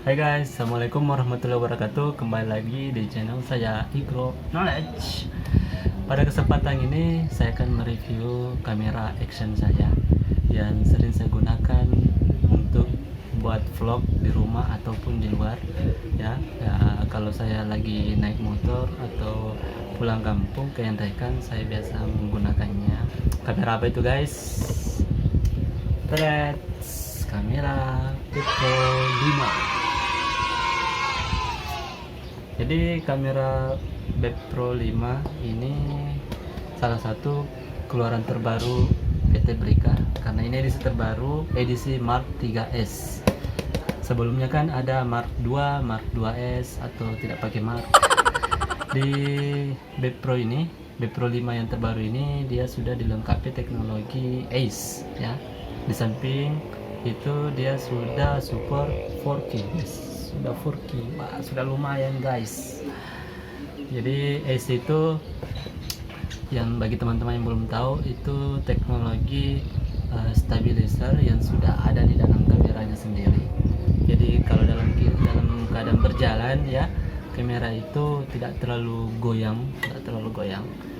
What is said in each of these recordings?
Hai guys, assalamualaikum warahmatullahi wabarakatuh. Kembali lagi di channel saya Igro Knowledge. Pada kesempatan ini saya akan mereview kamera action saya yang sering saya gunakan untuk buat vlog di rumah ataupun di luar. Ya, kalau saya lagi naik motor atau pulang kampung ke rekan, saya biasa menggunakannya. Kamera apa itu guys? Kamera Petro 5. Jadi kamera Beb Pro 5 ini salah satu keluaran terbaru PT Brica, karena ini edisi terbaru, edisi Mark 3S. Sebelumnya kan ada Mark 2, Mark 2S atau tidak pakai Mark. Di Beb Pro ini, Beb Pro 5 yang terbaru ini dia sudah dilengkapi teknologi ACE ya. Di samping itu dia sudah support 4K guys. Sudah 4K, wah, sudah lumayan guys. Jadi ACE itu, yang bagi teman-teman yang belum tahu, itu teknologi stabilizer yang sudah ada di dalam kameranya sendiri. Jadi kalau dalam keadaan berjalan ya, kamera itu tidak terlalu goyang,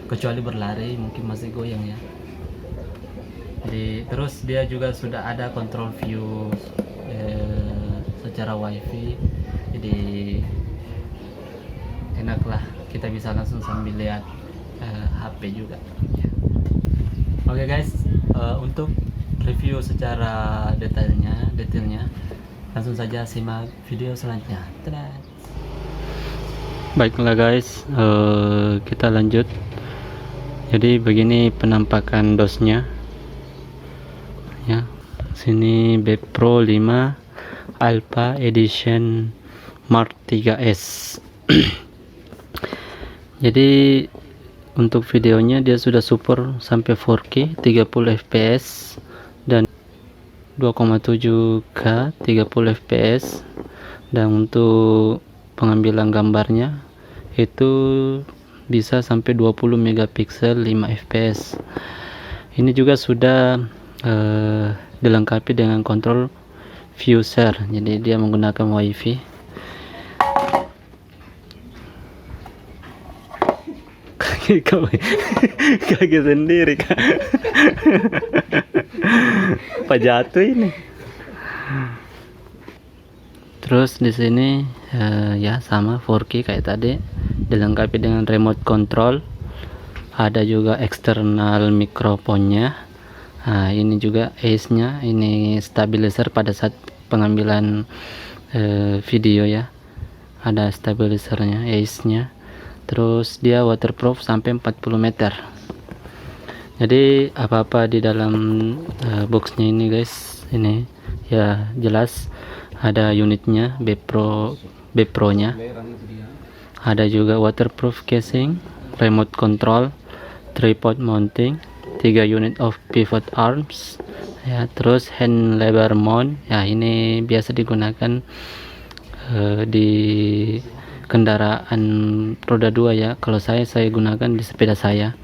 kecuali berlari mungkin masih goyang ya. Jadi terus dia juga sudah ada control view secara wifi, jadi enaklah kita bisa langsung sambil lihat HP juga ya. Oke guys, untuk review secara detailnya langsung saja simak video selanjutnya. Tada! Baiklah guys, kita lanjut. Jadi begini penampakan dosnya ya. Sini Beb Pro 5 Alpha Edition Mark 3S. Jadi untuk videonya dia sudah support sampai 4K 30 fps dan 2,7K 30 fps, dan untuk pengambilan gambarnya itu bisa sampai 20 megapiksel 5 fps. Ini juga sudah dilengkapi dengan kontrol view share, jadi dia menggunakan wifi. Kaki sendiri kan. Apa jatuh ini? Terus di sini ya sama 4K kayak tadi, dilengkapi dengan remote control, ada juga eksternal mikrofonnya. Nah, ini juga ACE nya, ini stabilizer pada saat pengambilan video ya, ada stabilizernya, ACE nya. Terus dia waterproof sampai 40 meter. Jadi apa-apa di dalam boxnya ini guys, ini ya jelas ada unitnya Beb Pro nya, ada juga waterproof casing, remote control, tripod mounting, 3 unit of pivot arms ya, terus hand lever mount ya, ini biasa digunakan di kendaraan roda 2 ya. Kalau saya gunakan di sepeda saya.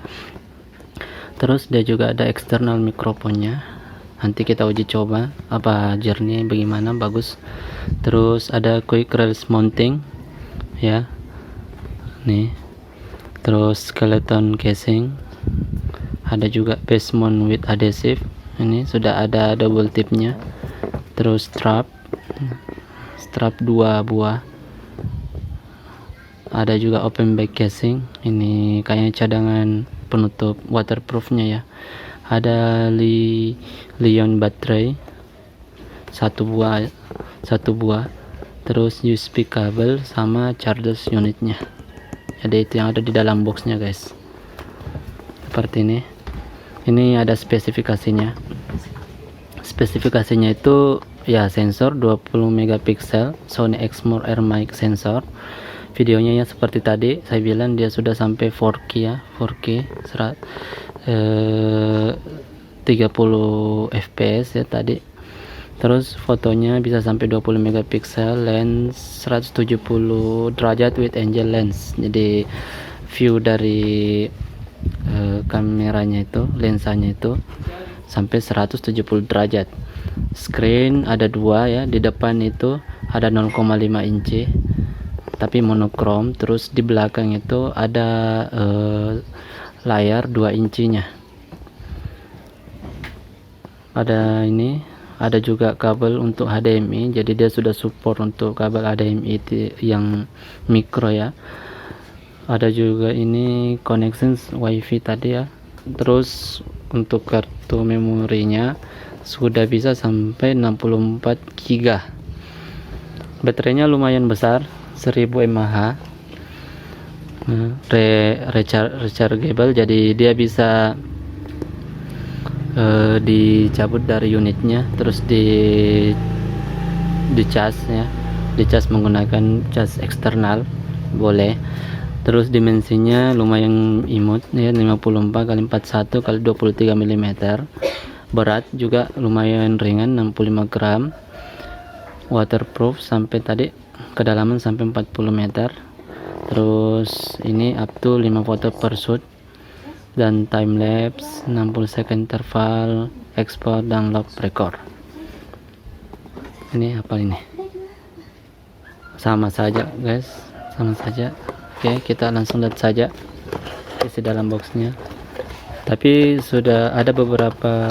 Terus dia juga ada eksternal mikrofonnya, nanti kita uji coba apa jernih, bagaimana, bagus. Terus ada quick release mounting ya nih, terus skeleton casing, ada juga base mount with adhesive, ini sudah ada double tipnya. Terus strap 2 buah, ada juga open back casing, ini kayaknya cadangan penutup waterproofnya ya. Ada Li-ion baterai satu buah, terus USB kabel sama charger unitnya. Jadi itu yang ada di dalam boxnya guys, seperti ini. Ini ada spesifikasinya. Spesifikasinya itu ya sensor 20 megapiksel Sony Exmor Air mic sensor. Videonya ya seperti tadi saya bilang dia sudah sampai 4K ya, 4K 30 fps ya tadi. Terus fotonya bisa sampai 20 megapiksel, lens 170 derajat with angle lens. Jadi view dari kameranya itu, lensanya itu sampai 170 derajat. Screen ada 2 ya, di depan itu ada 0,5 inci tapi monokrom. Terus di belakang itu ada layar 2 incinya. Ada ini, ada juga kabel untuk HDMI, jadi dia sudah support untuk kabel HDMI yang mikro ya. Ada juga ini connection WiFi tadi ya. Terus untuk kartu memorinya sudah bisa sampai 64 GB. Baterainya lumayan besar, 1000 mAh. Rechargeable, jadi dia bisa dicabut dari unitnya, terus dicas ya, dicas menggunakan cas eksternal boleh. Terus dimensinya lumayan imut ya, 54 x 41 x 23 mm. Berat juga lumayan ringan, 65 gram. Waterproof sampai tadi kedalaman sampai 40 meter. Terus ini up to 5 foto per shoot, dan time lapse 60 second interval, export dan log record. Ini apa ini? Sama saja guys, sama saja. Oke, kita langsung lihat saja isi dalam boxnya. Tapi sudah ada beberapa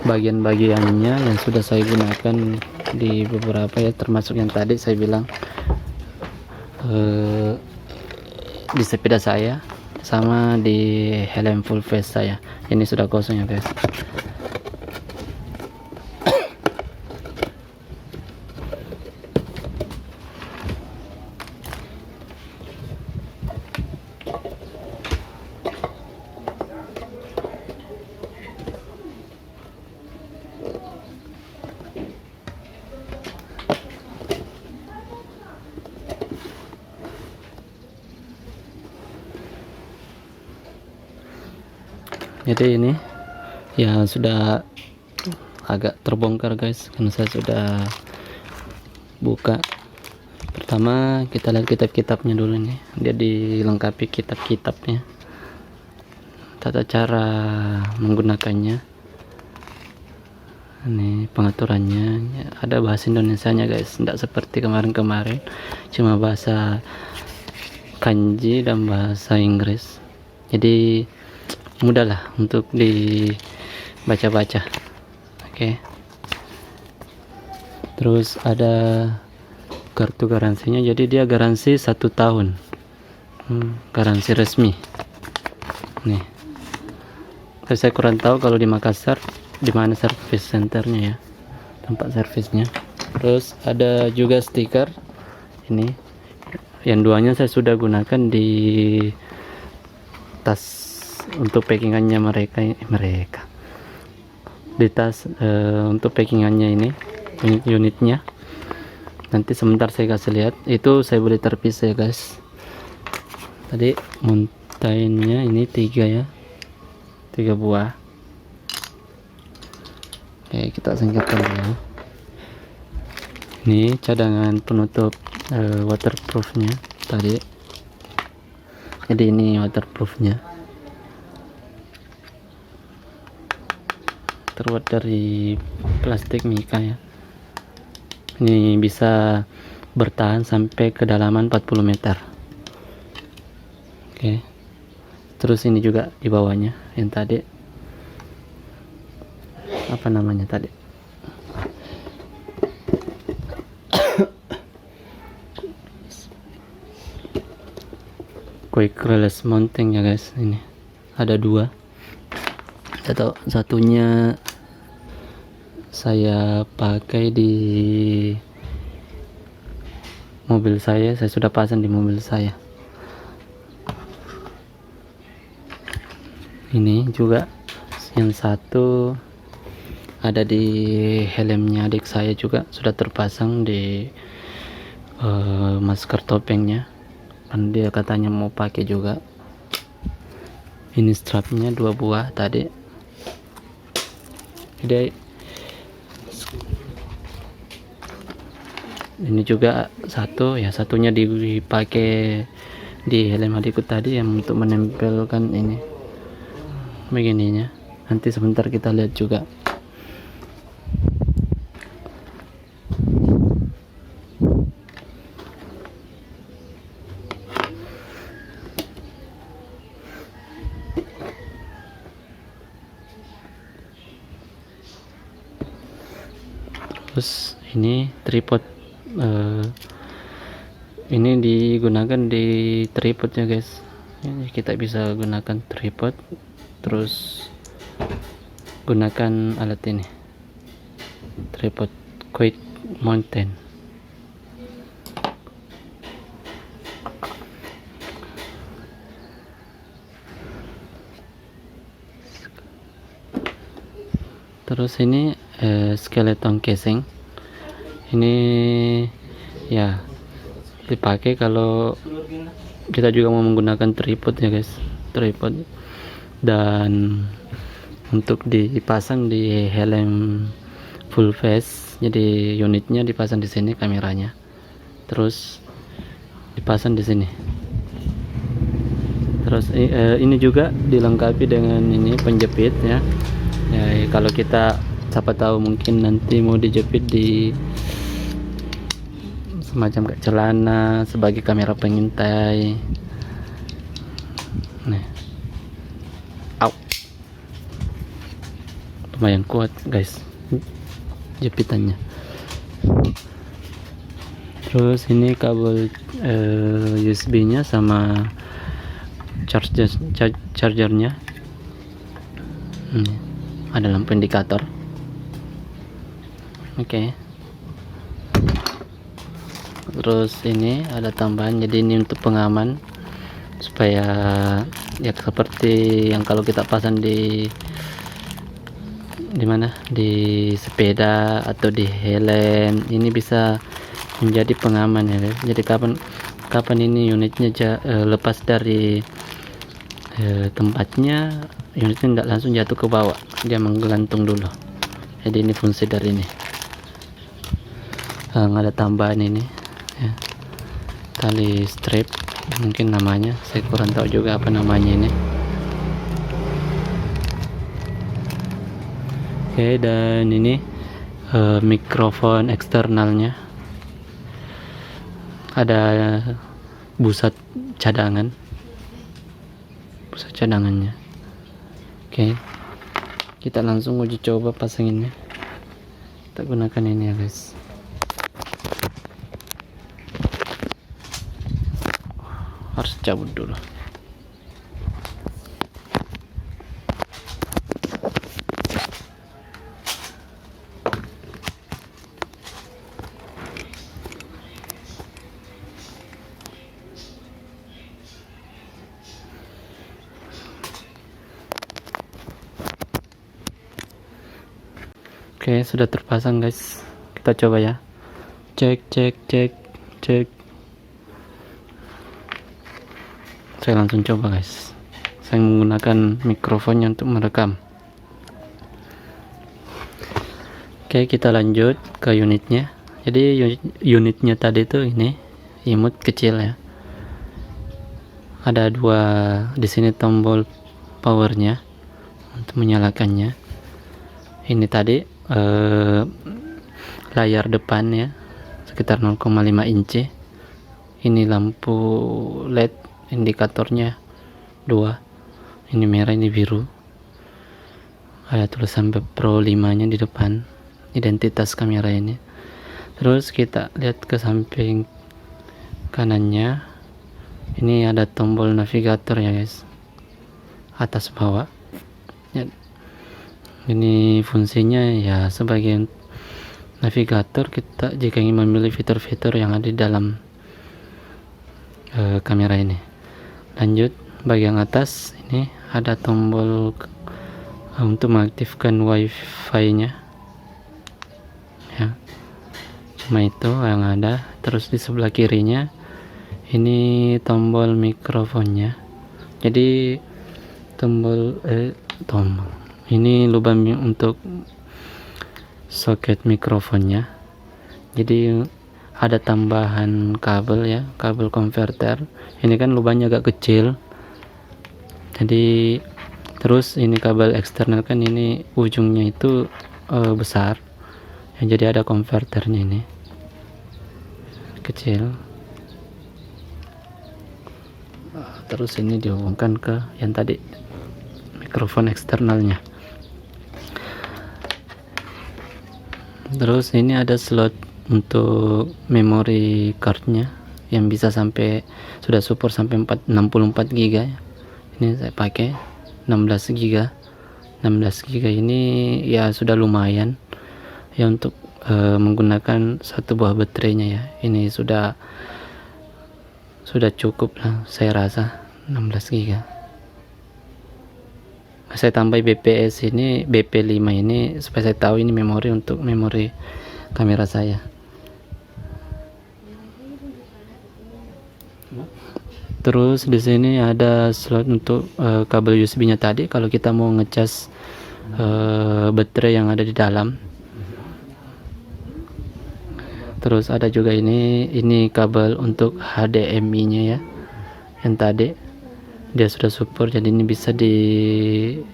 bagian-bagiannya yang sudah saya gunakan di beberapa ya, termasuk yang tadi saya bilang di sepeda saya sama di helm full face saya. Ini sudah kosong ya guys. Jadi ini ya sudah agak terbongkar guys, karena saya sudah buka. Pertama kita lihat kitab-kitabnya dulu nih, dia dilengkapi kitab-kitabnya, tata cara menggunakannya, ini pengaturannya, ada bahasa Indonesianya guys, tidak seperti kemarin-kemarin cuma bahasa kanji dan bahasa Inggris, jadi mudah lah untuk dibaca-baca. Oke. Terus ada kartu garansinya, jadi dia garansi 1 tahun, garansi resmi nih. Tapi saya kurang tahu kalau di Makassar di mana service centernya ya, tempat servisnya. Terus ada juga stiker ini, yang duanya saya sudah gunakan di tas untuk packingannya mereka di tas, untuk packingannya ini unitnya nanti sebentar saya kasih lihat. Itu saya beli terpisah ya guys. Tadi mountainnya ini 3 ya, 3 buah. Oke, kita singkatkan ya. Ini cadangan penutup waterproofnya tadi, jadi ini waterproofnya, terbuat dari plastik mika ya. Ini bisa bertahan sampai kedalaman 40 meter. Oke. Terus ini juga di bawahnya yang tadi apa namanya tadi, quick release mounting ya guys. Ini ada 2, satunya saya pakai di mobil saya sudah pasang di mobil saya. Ini juga yang satu ada di helmnya adik saya, juga sudah terpasang di masker topengnya, kan dia katanya mau pakai juga. Ini strapnya 2 buah tadi. Jadi ini juga satu ya, satunya dipakai di helm adikku tadi yang untuk menempelkan ini begininya. Nanti sebentar kita lihat juga. Terus ini tripod, ini digunakan di tripodnya guys. Ini kita bisa gunakan tripod, terus gunakan alat ini, tripod quick mountain. Terus ini skeleton casing, ini ya dipakai kalau kita juga mau menggunakan tripod ya guys, tripod, dan untuk dipasang di helm full face. Jadi unitnya dipasang di sini, kameranya terus dipasang di sini. Terus ini juga dilengkapi dengan ini penjepit ya. Ya, kalau kita siapa tahu mungkin nanti mau dijepit di semacam kayak celana sebagai kamera pengintai. Nih, lumayan kuat guys jepitannya. Terus ini kabel USB nya sama chargernya. Ada lampu indikator. Oke. Terus ini ada tambahan, jadi ini untuk pengaman supaya ya seperti yang kalau kita pasang di mana, di sepeda atau di helm, ini bisa menjadi pengaman ya guys. Jadi kapan ini unitnya lepas dari tempatnya, unitnya tidak langsung jatuh ke bawah, dia menggelantung dulu. Jadi ini fungsi dari ini. Ada tambahan ini ya, tali strip mungkin namanya, saya kurang tahu juga apa namanya ini. Oke, dan ini mikrofon eksternalnya, ada busa cadangannya. Oke, kita langsung uji coba pasanginnya. Kita gunakan ini ya guys. Harus cabut dulu. Oke, sudah terpasang guys. Kita coba ya. Cek. Saya langsung coba guys. Saya menggunakan mikrofonnya untuk merekam. Oke, kita lanjut ke unitnya. Jadi unitnya tadi itu ini imut kecil ya. Ada dua di sini tombol powernya untuk menyalakannya. Ini tadi layar depan ya, sekitar 0,5 inci. Ini lampu LED, indikatornya 2, ini merah ini biru. Ada tulisan Pro 5 nya di depan, identitas kamera ini. Terus kita lihat ke samping kanannya, ini ada tombol navigator ya guys, atas bawah ya. Ini fungsinya ya sebagai navigator kita jika ingin memilih fitur-fitur yang ada di dalam kamera ini. Lanjut, bagian atas ini ada tombol untuk mengaktifkan wifi nya ya, cuma itu yang ada. Terus di sebelah kirinya ini tombol mikrofonnya. Jadi tombol ini lubang untuk soket mikrofonnya. Jadi ada tambahan kabel ya, kabel konverter. Ini kan lubangnya agak kecil, jadi terus ini kabel eksternal kan ini ujungnya itu besar ya, jadi ada konverternya ini kecil. Terus ini dihubungkan ke yang tadi mikrofon eksternalnya. Terus ini ada slot untuk memori cardnya yang bisa sampai, sudah support sampai 64 GB ya. Ini saya pakai 16 GB. 16 GB ini ya sudah lumayan ya untuk menggunakan satu buah baterainya ya. Ini sudah cukup lah saya rasa, 16 GB. Saya tambah BPS ini, BP5 ini supaya saya tahu ini memori untuk memori kamera saya. Terus di sini ada slot untuk kabel USB-nya tadi kalau kita mau ngecas baterai yang ada di dalam. Terus ada juga ini kabel untuk HDMI-nya ya, yang tadi dia sudah support, jadi ini bisa dibelikan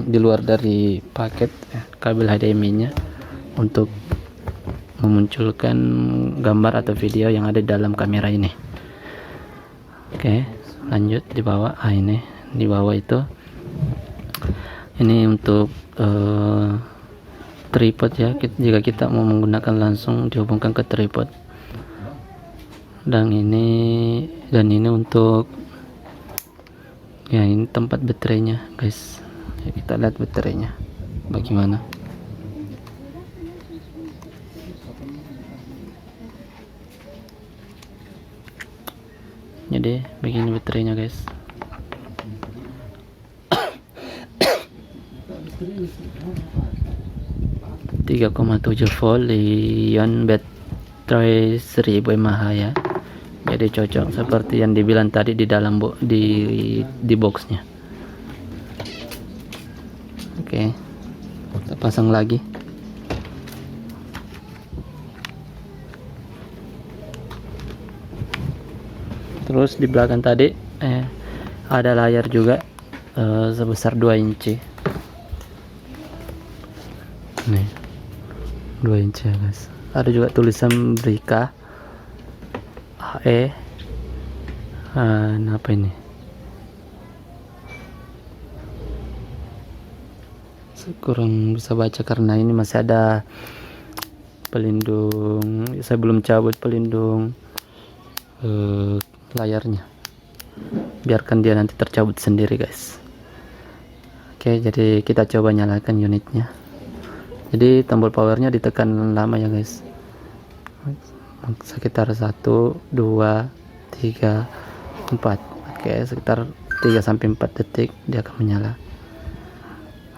di luar dari paket ya, kabel HDMI-nya untuk memunculkan gambar atau video yang ada di dalam kamera ini. Oke, lanjut di bawah. Ini di bawah itu, ini untuk tripod ya, jika kita mau menggunakan langsung dihubungkan ke tripod. Dan ini untuk ya, ini tempat baterainya guys ya, kita lihat baterainya bagaimana. Jadi begini baterainya guys. Tiga 3,7 volt ion baterai 1000 mAh ya. Jadi cocok seperti yang dibilang tadi di dalam di boxnya. Oke, kita pasang lagi. Terus di belakang tadi ada layar juga sebesar 2 inci. Nih 2 inci ya guys. Ada juga tulisan Brika apa ini, kurang bisa baca karena ini masih ada pelindung, saya belum cabut pelindung layarnya, biarkan dia nanti tercabut sendiri guys. Oke, jadi kita coba nyalakan unitnya. Jadi tombol powernya ditekan lama ya guys, sekitar 1, 2, 3, 4. Oke, sekitar 3-4 detik dia akan menyala.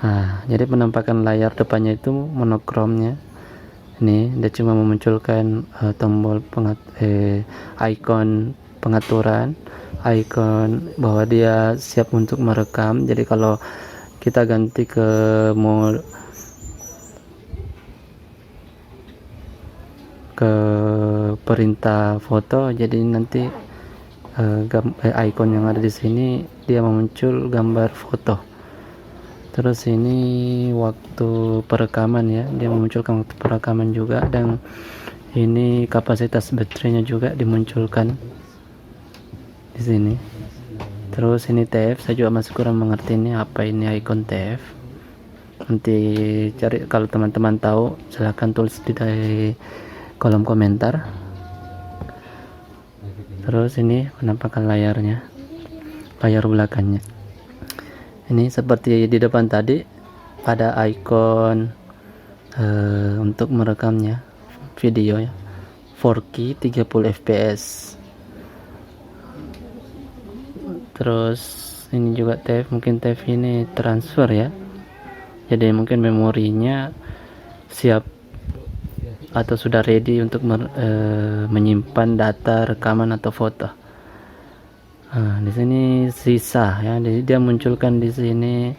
Nah, jadi penampakan layar depannya itu monokromnya. Ini dia cuma memunculkan tombol icon pengaturan, icon bahwa dia siap untuk merekam. Jadi kalau kita ganti ke perintah foto, jadi nanti icon yang ada di sini dia muncul gambar foto. Terus ini waktu perekaman ya, dia memunculkan waktu perekaman juga, dan ini kapasitas baterainya juga dimunculkan di sini. Terus ini TF, saya juga masih kurang mengerti ini apa ini icon TF. Nanti cari, kalau teman-teman tahu silahkan tulis di kolom komentar. Terus ini penampakan layarnya, layar belakangnya. Ini seperti di depan tadi ada icon untuk merekamnya video ya, 4K 30 fps. Terus ini juga TF, mungkin TF ini transfer ya, jadi mungkin memorinya siap atau sudah ready untuk menyimpan data rekaman atau foto. Nah, di sini sisa ya, jadi dia munculkan di sini.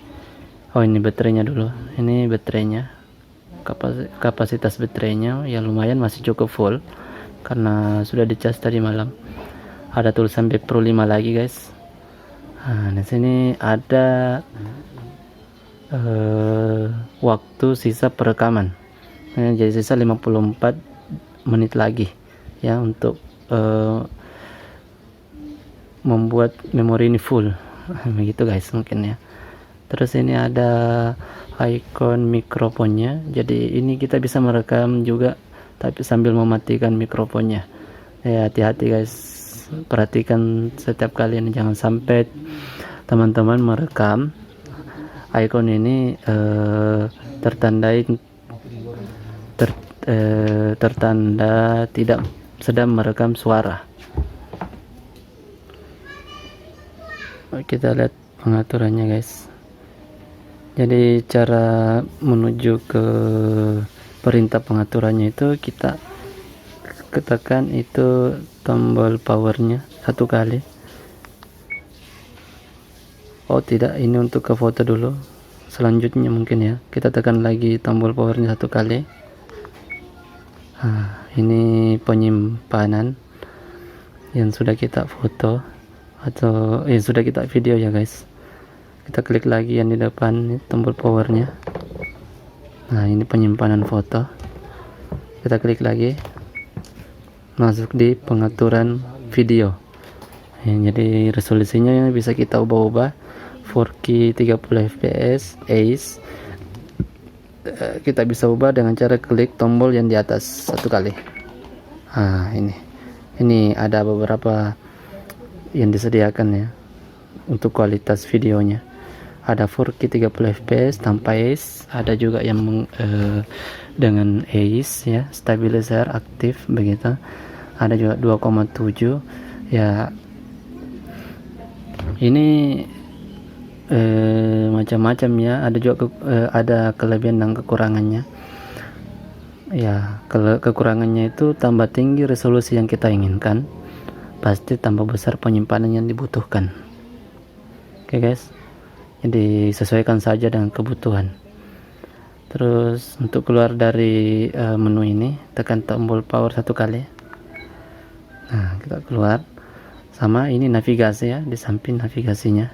Oh, ini baterainya dulu. Ini baterainya kapasitas baterainya ya lumayan, masih cukup full karena sudah dicas tadi malam. Ada tulisan B Pro 5 lagi guys. Nah, di sini ada waktu sisa perekaman. Jadi sisa 54 menit lagi ya untuk membuat memori ini full. Begitu guys mungkin ya. Terus ini ada icon mikrofonnya, jadi ini kita bisa merekam juga tapi sambil mematikan mikrofonnya ya. Hati-hati guys, perhatikan setiap kali ini, jangan sampai teman-teman merekam icon ini tertanda tidak sedang merekam suara. Kita lihat pengaturannya guys. Jadi cara menuju ke perintah pengaturannya itu kita tekan itu tombol powernya satu kali. Oh tidak, ini untuk ke foto dulu. Selanjutnya mungkin ya kita tekan lagi tombol powernya satu kali. Nah, ini penyimpanan yang sudah kita foto atau yang sudah kita video ya guys. Kita klik lagi yang di depan tombol powernya. Nah ini penyimpanan foto, kita klik lagi, masuk di pengaturan video ya. Jadi resolusinya bisa kita ubah-ubah 4K 30 fps ACE. Kita bisa ubah dengan cara klik tombol yang di atas satu kali. Nah ini ada beberapa yang disediakan ya untuk kualitas videonya. Ada 4K 30 fps tanpa ACE, ada juga yang dengan ACE ya, stabilizer aktif begitu. Ada juga 2,7 ya. Ini macam-macam ya, ada juga ada kelebihan dan kekurangannya ya. Kekurangannya itu tambah tinggi resolusi yang kita inginkan, pasti tambah besar penyimpanan yang dibutuhkan. Oke guys, jadi sesuaikan saja dengan kebutuhan. Terus untuk keluar dari menu ini tekan tombol power satu kali. Nah kita keluar. Sama ini navigasi ya, di samping navigasinya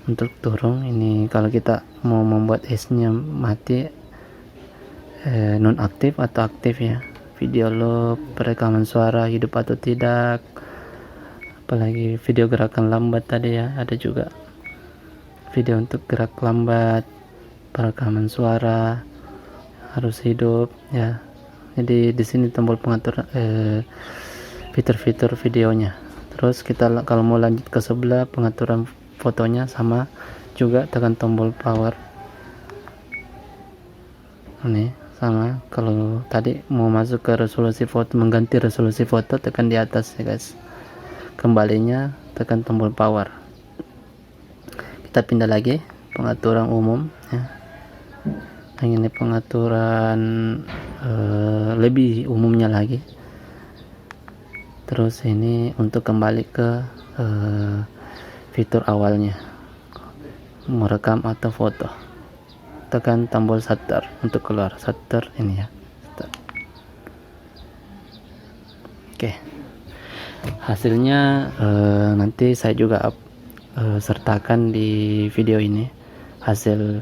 untuk turun. Ini kalau kita mau membuat ACE-nya mati, non aktif atau aktif ya, video loop, perekaman suara hidup atau tidak, apalagi video gerakan lambat tadi ya, ada juga video untuk gerak lambat, perekaman suara harus hidup ya. Jadi di sini tombol pengatur fitur-fitur videonya. Terus kita kalau mau lanjut ke sebelah pengaturan fotonya sama juga, tekan tombol power. Ini sama, kalau tadi mau masuk ke resolusi foto, mengganti resolusi foto, tekan di atas ya guys. Kembalinya tekan tombol power. Kita pindah lagi pengaturan umum ya. Ini pengaturan lebih umumnya lagi. Terus ini untuk kembali ke fitur awalnya, merekam atau foto, tekan tombol shutter untuk keluar. Shutter ini ya, shutter. Oke, hasilnya nanti saya juga sertakan di video ini, hasil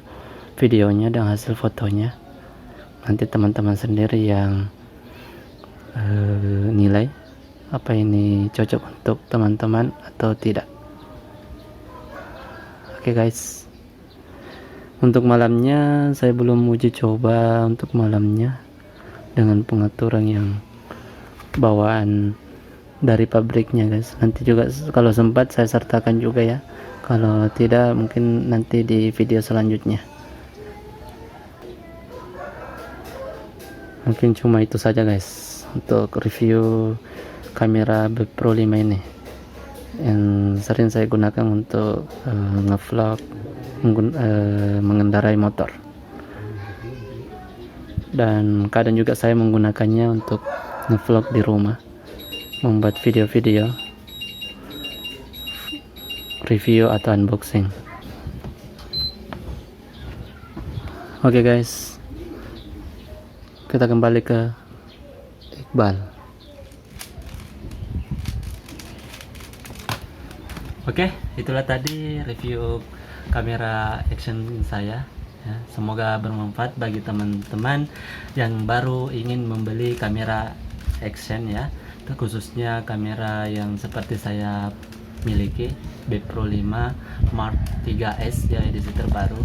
videonya dan hasil fotonya. Nanti teman-teman sendiri yang nilai apa ini cocok untuk teman-teman atau tidak. Oke guys, untuk malamnya saya belum uji coba untuk malamnya dengan pengaturan yang bawaan dari pabriknya guys. Nanti juga kalau sempat saya sertakan juga ya, kalau tidak mungkin nanti di video selanjutnya. Mungkin cuma itu saja guys untuk review kamera B Pro 5 ini yang sering saya gunakan untuk ngevlog, mengendarai motor, dan kadang juga saya menggunakannya untuk ngevlog di rumah, membuat video-video review atau unboxing. Oke guys, kita kembali ke Iqbal. Oke, itulah tadi review kamera action saya ya. Semoga bermanfaat bagi teman-teman yang baru ingin membeli kamera action ya, khususnya kamera yang seperti saya miliki, Beb Pro 5 Mark 3S ya, edisi terbaru.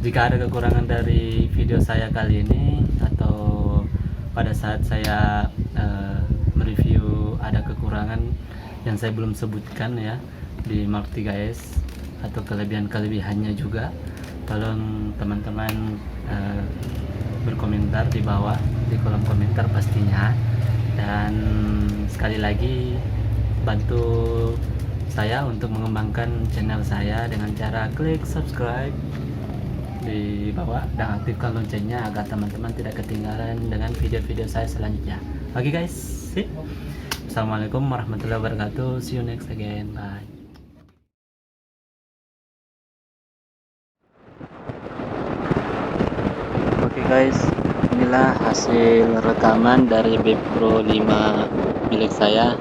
Jika ada kekurangan dari video saya kali ini atau pada saat saya mereview ada kekurangan yang saya belum sebutkan ya di Mark 3S atau kelebihan-kelebihannya juga, tolong teman-teman berkomentar di bawah di kolom komentar pastinya. Dan sekali lagi bantu saya untuk mengembangkan channel saya dengan cara klik subscribe di bawah dan aktifkan loncengnya agar teman-teman tidak ketinggalan dengan video-video saya selanjutnya. Oke guys, sip. Assalamualaikum warahmatullahi wabarakatuh. See you next again. Bye. Oke guys, inilah hasil rekaman dari Beb Pro 5 milik saya.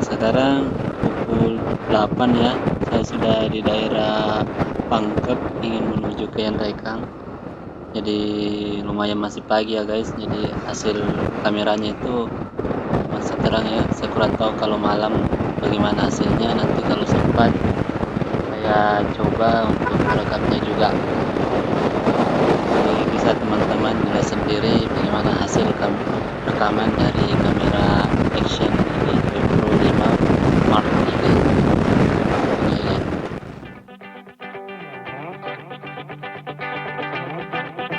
Sekarang pukul 8 ya, saya sudah di daerah Pangkep ingin menuju ke Yanrekang. Jadi lumayan masih pagi ya guys, jadi hasil kameranya itu masih terang ya. Saya kurang tahu kalau malam bagaimana hasilnya, nanti kalau sempat saya coba untuk merekamnya juga.